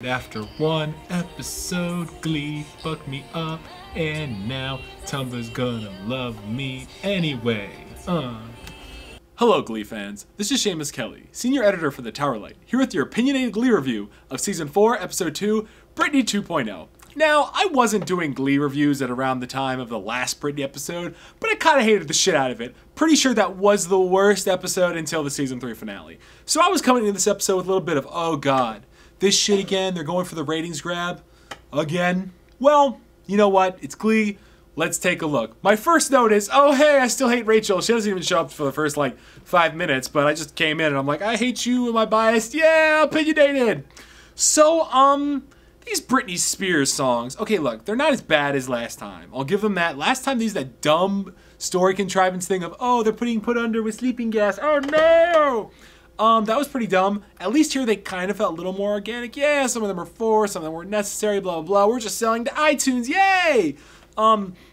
After one episode, Glee fucked me up, and now Tumblr's gonna love me anyway. Hello, Glee fans. This is Shamus Kelley, senior editor for the Towerlight, here with your opinionated Glee review of season 4, episode 2, Brittany 2.0. Now, I wasn't doing Glee reviews at around the time of the last Brittany episode, but I kinda hated the shit out of it. Pretty sure that was the worst episode until the season 3 finale. So I was coming into this episode with a little bit of, oh god, this shit again, they're going for the ratings grab again. Well, you know what? It's Glee. Let's take a look. My first note is, oh hey, I still hate Rachel. She doesn't even show up for the first like 5 minutes, but I just came in and I'm like, I hate you, am I biased? Yeah, opinionated. So, these Britney Spears songs, okay, look, they're not as bad as last time. I'll give them that. Last time they used that dumb story contrivance thing of, oh, they're being put under with sleeping gas. Oh no! That was pretty dumb. At least here they kind of felt a little more organic. Yeah, some of them are forced, some of them weren't necessary, blah, blah, blah. We're just selling to iTunes, yay!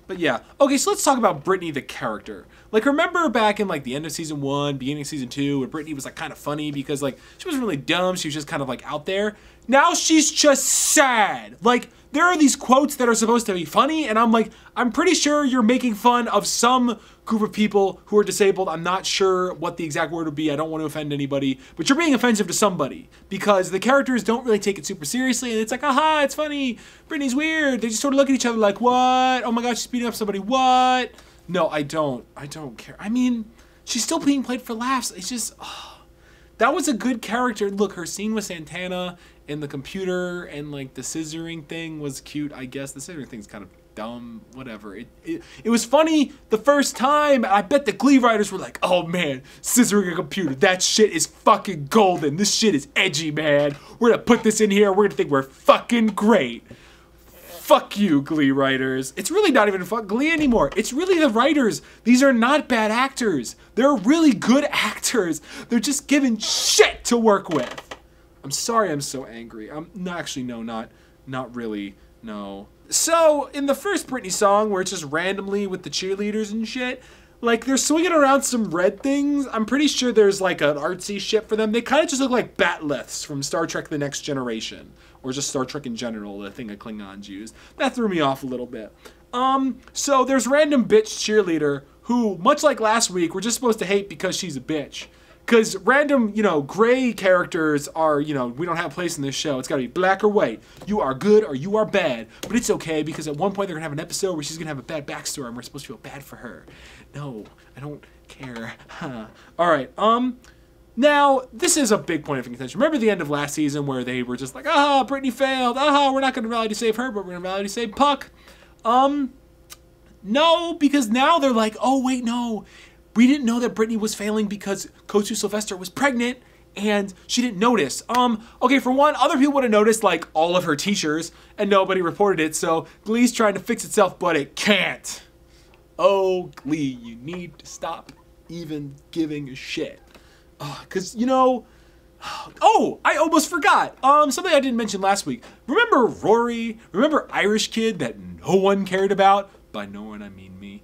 But yeah. Okay, so let's talk about Brittany the character. Like, remember back in like the end of season 1, beginning of season 2, where Brittany was like kind of funny because like she wasn't really dumb, she was just kind of like out there. Now she's just sad. Like, there are these quotes that are supposed to be funny, and I'm like, I'm pretty sure you're making fun of some group of people who are disabled. I'm not sure what the exact word would be. I don't want to offend anybody, but you're being offensive to somebody because the characters don't really take it super seriously, and it's like, aha, it's funny. Brittany's weird. They just sort of look at each other like, what? Oh my gosh, she's beating up somebody. What? No, I don't care. I mean, she's still being played for laughs. It's just, that was a good character. Look, her scene with Santana and the computer and like the scissoring thing was cute, I guess. The scissoring thing's kind of dumb, whatever. It was funny the first time. I bet the Glee writers were like, oh man, scissoring a computer, that shit is fucking golden. This shit is edgy, man. We're gonna put this in here. We're gonna think we're fucking great. Fuck you, Glee writers. It's really not even fuck Glee anymore. It's really the writers. These are not bad actors. They're really good actors. They're just given shit to work with. I'm sorry I'm so angry. Actually, no, not really, no. So, in the first Britney song, where it's just randomly with the cheerleaders and shit, like, they're swinging around some red things. I'm pretty sure there's, like, an artsy shit for them. They kind of just look like batleths from Star Trek The Next Generation. Or just Star Trek in general, the thing that Klingons used. That threw me off a little bit. So there's random bitch cheerleader who, much like last week, we're just supposed to hate because she's a bitch. Because random, gray characters are, we don't have a place in this show. It's got to be black or white. You are good or you are bad. But it's okay because at one point they're going to have an episode where she's going to have a bad backstory and we're supposed to feel bad for her. No, I don't care. Huh. All right. Now, this is a big point of contention. Remember the end of last season where they were just like, ah, Brittany failed. Ah, we're not going to rally to save her, but we're going to rally to save Puck. No, because now they're like, oh, wait, no. We didn't know that Brittany was failing because Coach Sylvester was pregnant and she didn't notice. Okay, for one, other people would have noticed, like, all of her teachers, and nobody reported it, so Glee's trying to fix itself, but it can't. Oh, Glee, you need to stop even giving a shit. Because, oh, I almost forgot. Something I didn't mention last week. Remember Rory? Remember Irish kid that no one cared about? By no one, I mean me.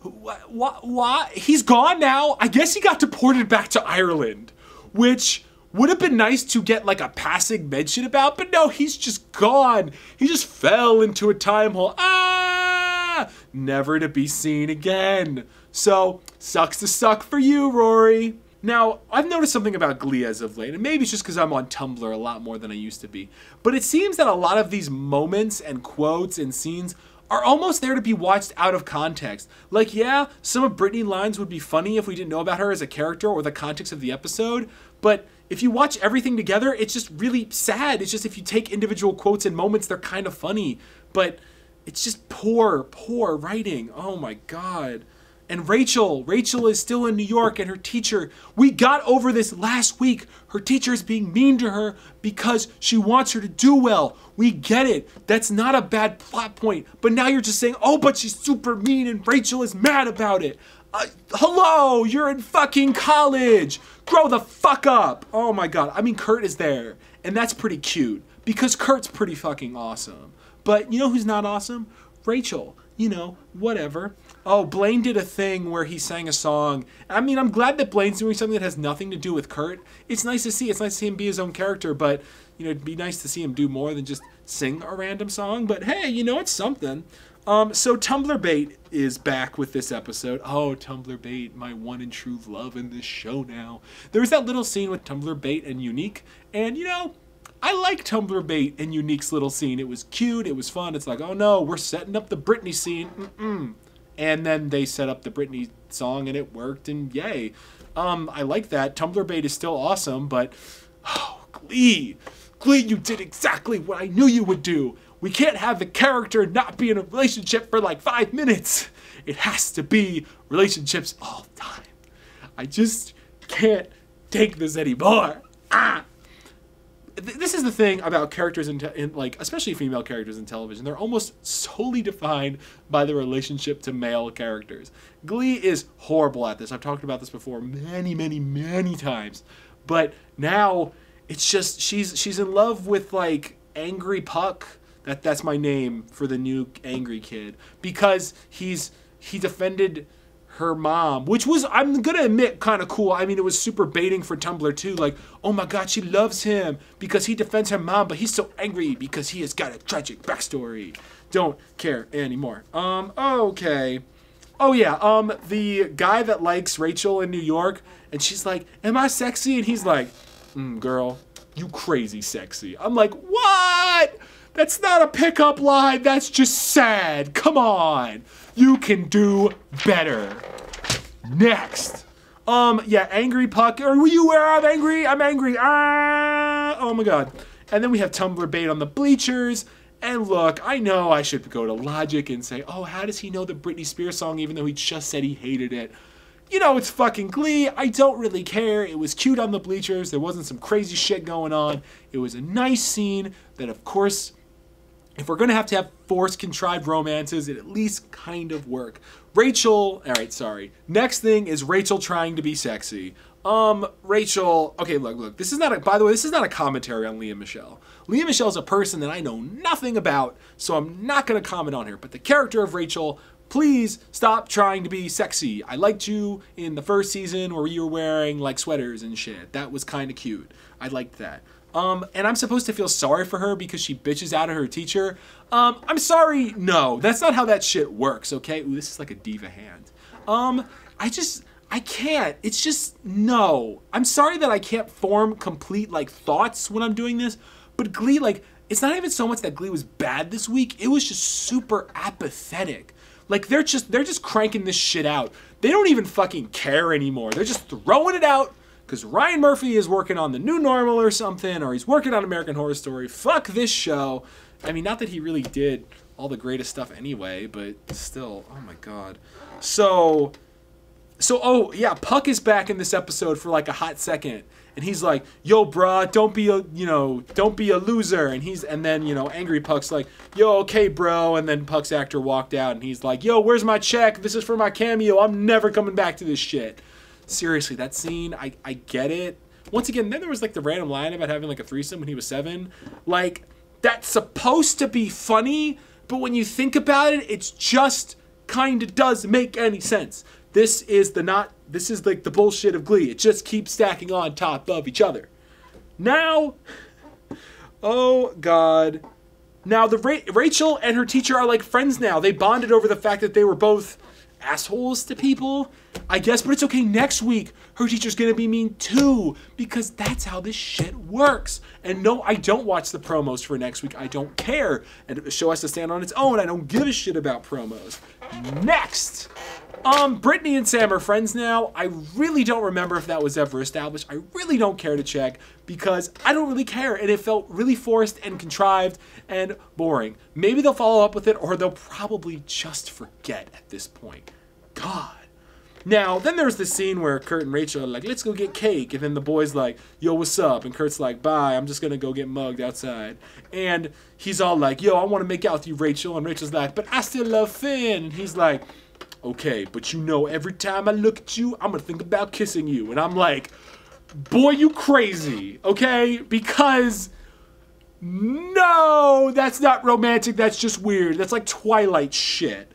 What? He's gone now. I guess he got deported back to Ireland, which would have been nice to get like a passing mention about, but no, he's just gone. He just fell into a time hole. Ah! Never to be seen again. So, sucks to suck for you, Rory. Now, I've noticed something about Glee as of late, and maybe it's just because I'm on Tumblr a lot more than I used to be, but it seems that a lot of these moments and quotes and scenes are almost there to be watched out of context. Like, yeah, some of Brittany lines would be funny if we didn't know about her as a character or the context of the episode, but if you watch everything together, it's just really sad. It's just if you take individual quotes and moments, they're kind of funny, but it's just poor writing. Oh my God. And Rachel is still in New York, and her teacher, we got over this last week. Her teacher is being mean to her because she wants her to do well. We get it. That's not a bad plot point. But now you're just saying, oh, but she's super mean and Rachel is mad about it. Hello, you're in fucking college. Grow the fuck up. Oh my God. I mean, Kurt is there, and that's pretty cute because Kurt's pretty fucking awesome. But you know who's not awesome? Rachel. Whatever. Oh, Blaine did a thing where he sang a song. I mean, I'm glad that Blaine's doing something that has nothing to do with Kurt. It's nice to see. It's nice to see him be his own character, but You know, it'd be nice to see him do more than just sing a random song, but hey, you know, it's something. So Tumblr Bait is back with this episode. Oh, Tumblr Bait, my one and true love in this show now. There was that little scene with Tumblr Bait and Unique, and you know, I like Tumblr Bait and Unique's little scene. It was cute, it was fun. It's like, oh no, we're setting up the Brittany scene. And then they set up the Brittany song and it worked, and yay. I like that. Tumblr Bait is still awesome, but oh, Glee, you did exactly what I knew you would do. We can't have the character not be in a relationship for like 5 minutes. It has to be relationships all the time. I just can't take this anymore. This is the thing about characters in like, especially female characters in television. They're almost solely defined by the relationship to male characters. Glee is horrible at this. I've talked about this before many times. But now it's just she's in love with like Angry Puck. That's my name for the new angry kid, because he defended her mom, which was, I'm gonna admit, kind of cool. I mean, it was super baiting for Tumblr too, like, oh my god, she loves him because he defends her mom, but he's so angry because he has got a tragic backstory. Don't care anymore. Okay. Oh yeah, the guy that likes Rachel in New York, and she's like, am I sexy? And he's like, girl, you crazy sexy. I'm like, what? That's not a pickup line, that's just sad. Come on. You can do better. Next. Yeah, Angry Puck. Are you where I'm angry? I'm angry. Oh my god. And then we have Tumblr Bait on the bleachers. And look, I know I should go to logic and say, oh, how does he know the Britney Spears song even though he just said he hated it? You know, it's fucking Glee. I don't really care. It was cute on the bleachers. There wasn't some crazy shit going on. It was a nice scene that, of course, if we're going to have forced, contrived romances, it at least kind of work. Rachel, all right, sorry. Next thing is Rachel trying to be sexy. Rachel, okay, look, this is not by the way, this is not a commentary on Leah Michele. Leah Michele is a person that I know nothing about, so I'm not going to comment on her. But the character of Rachel, please stop trying to be sexy. I liked you in the first season where you were wearing like sweaters and shit. That was kind of cute. I liked that. And I'm supposed to feel sorry for her because she bitches out at her teacher. I'm sorry, no, that's not how that shit works, okay? Ooh, this is like a diva hand. I can't, it's just, no. I'm sorry that I can't form complete, like, thoughts when I'm doing this, but Glee, like, it's not even so much that Glee was bad this week, it was just super apathetic. Like, they're just cranking this shit out. They don't even fucking care anymore. They're just throwing it out, because Ryan Murphy is working on The New Normal or something, or he's working on American Horror Story. Fuck this show. I mean, not that he really did all the greatest stuff anyway, but still, oh my god. So, oh yeah, Puck is back in this episode for like a hot second, and he's like, "Yo, brah, don't be a loser." And then Angry Puck's like, "Yo, okay, bro." And then Puck's actor walked out, and he's like, "Yo, where's my check? This is for my cameo. I'm never coming back to this shit." Seriously, that scene, I get it. Once again, then there was like the random line about having like a threesome when he was 7. Like, that's supposed to be funny, but when you think about it, it's just kind of doesn't make any sense. This is like the bullshit of Glee. It just keeps stacking on top of each other. Now, oh god. Now Rachel and her teacher are like friends now. They bonded over the fact that they were both assholes to people, I guess, but it's okay. Next week, her teacher's gonna be mean too, because that's how this shit works. And no, I don't watch the promos for next week. I don't care. And the show has to stand on its own. I don't give a shit about promos. Next, Brittany and Sam are friends now. I really don't remember if that was ever established. I really don't care to check because I don't really care, and it felt really forced and contrived and boring. Maybe they'll follow up with it, or they'll probably just forget at this point. God. Now, then there's the scene where Kurt and Rachel are like, let's go get cake. And then the boy's like, yo, what's up? And Kurt's like, bye, I'm just going to go get mugged outside. And he's all like, yo, I want to make out with you, Rachel. And Rachel's like, but I still love Finn. And he's like, okay, but every time I look at you, I'm going to think about kissing you. And I'm like, boy, you crazy, okay? Because, no, that's not romantic. That's just weird. That's like Twilight shit.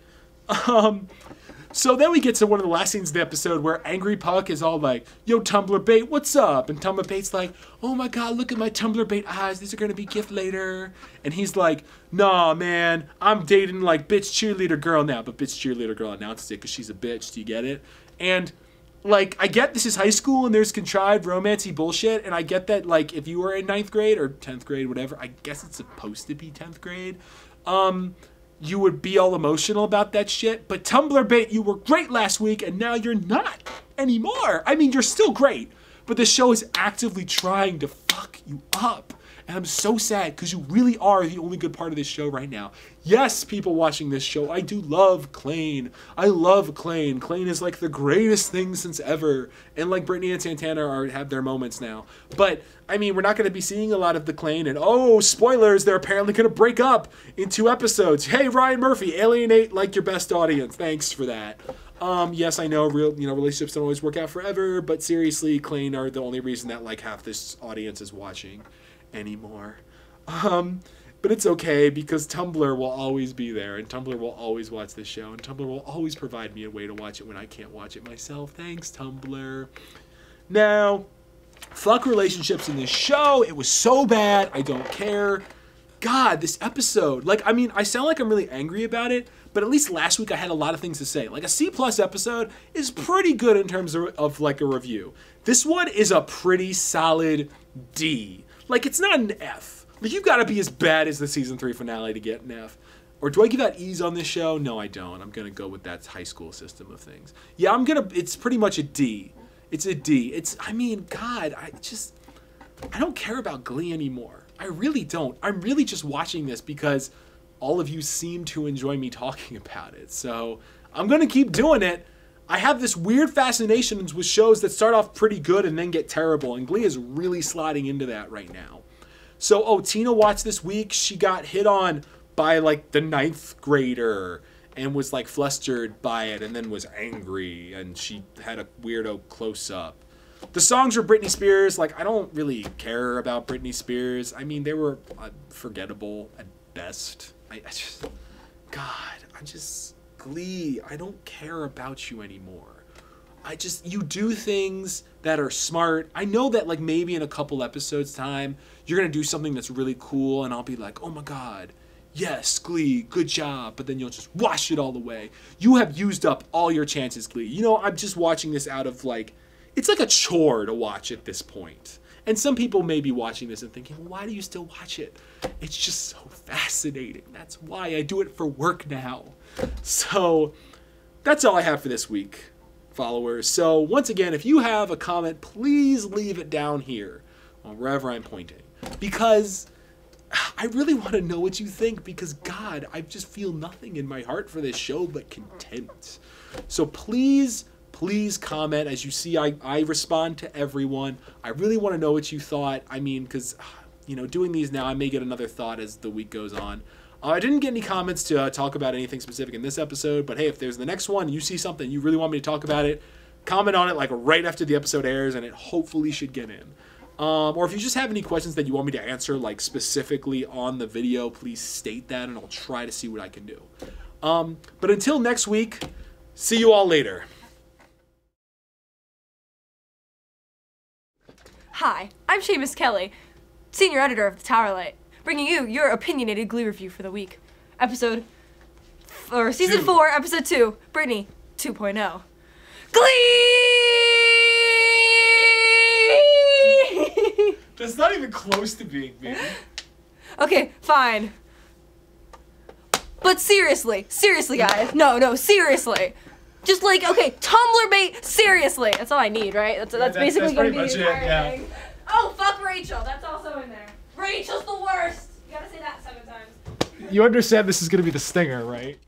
So then we get to one of the last scenes of the episode where Angry Puck is all like, yo, Tumblr Bait, what's up? And Tumblr Bait's like, oh my God, look at my Tumblr Bait eyes. These are going to be gift later. And he's like, nah, man, I'm dating like bitch cheerleader girl now. But bitch cheerleader girl announces it because she's a bitch. Do you get it? And like, I get this is high school and there's contrived romancy bullshit. And I get that, like, if you were in 9th grade or 10th grade, whatever, I guess it's supposed to be 10th grade. You would be all emotional about that shit. But Tumblr Bait, you were great last week and now you're not anymore. I mean, you're still great, but the show is actively trying to fuck you up. And I'm so sad because you really are the only good part of this show right now. Yes, people watching this show, I do love Klaine. I love Klaine. Klaine is like the greatest thing since ever. And like Brittany and Santana have their moments now. But, I mean, we're not going to be seeing a lot of the Klaine. And, oh, spoilers, they're apparently going to break up in 2 episodes. Hey, Ryan Murphy, alienate like your best audience. Thanks for that. Yes, I know relationships don't always work out forever. But seriously, Klaine are the only reason that like half this audience is watching anymore. But it's okay because Tumblr will always be there and Tumblr will always watch this show and Tumblr will always provide me a way to watch it when I can't watch it myself. Thanks, Tumblr. Now, fuck relationships in this show. It was so bad. I don't care. God, this episode. Like, I mean, I sound like I'm really angry about it, but at least last week I had a lot of things to say. Like, a C+ episode is pretty good in terms of like a review. This one is a pretty solid D. Like, it's not an F. Like, you've got to be as bad as the season 3 finale to get an F. Or do I give out E's on this show? No, I don't. I'm going to go with that high school system of things. Yeah, it's pretty much a D. It's a D. I mean, God, I don't care about Glee anymore. I really don't. I'm really just watching this because all of you seem to enjoy me talking about it. So I'm going to keep doing it. I have this weird fascination with shows that start off pretty good and then get terrible. And Glee is really sliding into that right now. So, oh, Tina watched this week. She got hit on by, like, the 9th grader and was, like, flustered by it and then was angry. And she had a weirdo close-up. The songs were Britney Spears. Like, I don't really care about Britney Spears. I mean, they were forgettable at best. Glee, I don't care about you anymore. You do things that are smart. I know that, like, maybe in a couple episodes time, you're going to do something that's really cool, and I'll be like, oh my God, yes, Glee, good job. But then you'll just wash it all away. You have used up all your chances, Glee. You know, I'm just watching this out of, like, it's like a chore to watch at this point. And some people may be watching this and thinking, well, why do you still watch it? It's just so fascinating. That's why I do it for work now. So that's all I have for this week, followers. So once again, if you have a comment, please leave it down here or wherever I'm pointing, because I really want to know what you think, because God, I just feel nothing in my heart for this show but contempt. So please comment. As you see, I respond to everyone. I really want to know what you thought. I mean, because, you know, doing these now, I may get another thought as the week goes on. I didn't get any comments to talk about anything specific in this episode, but hey, if there's the next one, you see something, you really want me to talk about it, comment on it like right after the episode airs, and it hopefully should get in. Or if you just have any questions that you want me to answer, like specifically on the video, please state that, and I'll try to see what I can do. But until next week, see you all later. Hi, I'm Shamus Kelley, senior editor of the Towerlight, bringing you your opinionated Glee review for the week. Season 4, episode 2, Brittany 2.0. Glee! That's not even close to being me. Okay, fine. But seriously, guys. No, seriously. Just like, okay, Tumblr Bait, seriously. That's all I need, right? That's basically going to be the entire thing. Oh, fuck Rachel. That's also in there. Rachel's the worst. You gotta say that 7 times. You understand this is going to be the stinger, right?